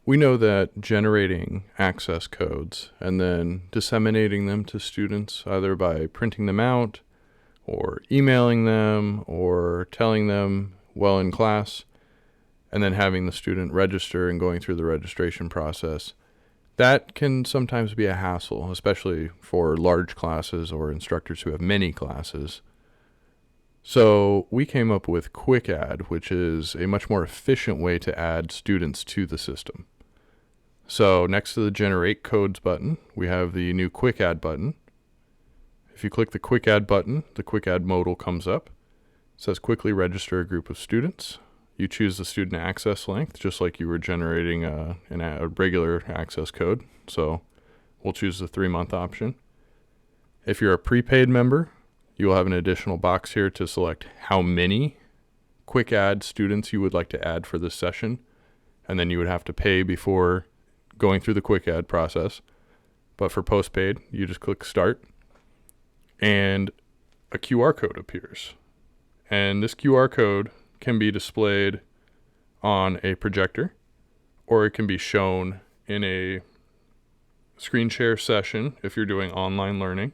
We know that generating access codes and then disseminating them to students, either by printing them out or emailing them or telling them while in class, and then having the student register and going through the registration process, that can sometimes be a hassle, especially for large classes or instructors who have many classes. So we came up with Quick Add, which is a much more efficient way to add students to the system. So next to the Generate Codes button, we have the new Quick Add button. If you click the Quick Add button, the Quick Add modal comes up. It says quickly register a group of students. You choose the student access length, just like you were generating a regular access code. So we'll choose the 3-month option. If you're a prepaid member, you will have an additional box here to select how many Quick Add students you would like to add for this session. And then you would have to pay before going through the Quick Add process. But for postpaid, you just click Start, and a QR code appears. And this QR code can be displayed on a projector, or it can be shown in a screen share session if you're doing online learning,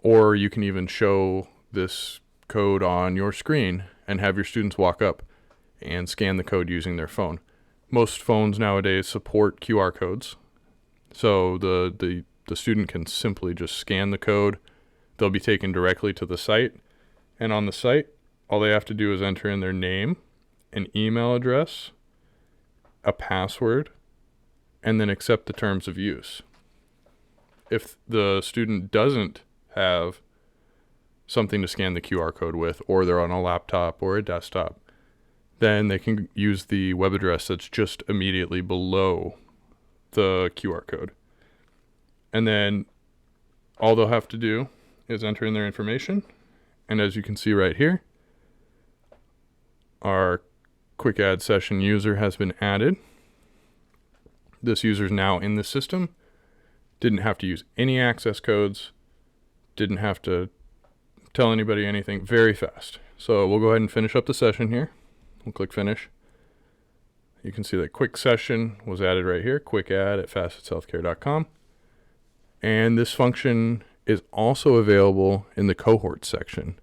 or you can even show this code on your screen and have your students walk up and scan the code using their phone. Most phones nowadays support QR codes, so the student can simply just scan the code. They'll be taken directly to the site, and on the site, all they have to do is enter in their name, an email address, a password, and then accept the terms of use. If the student doesn't have something to scan the QR code with, or they're on a laptop or a desktop, then they can use the web address that's just immediately below the QR code. And then all they'll have to do is enter in their information. And as you can see right here, our Quick Add session user has been added. This user is now in the system. Didn't have to use any access codes. Didn't have to tell anybody anything. Very fast. So we'll go ahead and finish up the session here. We'll click Finish. You can see that Quick Session was added right here. Quick Add at facetshealthcare.com. And this function is also available in the cohort section.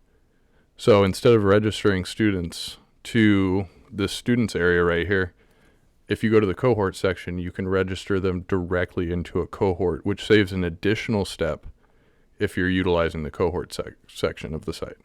So instead of registering students to the students area right here, if you go to the cohort section, you can register them directly into a cohort, which saves an additional step if you're utilizing the cohort section of the site.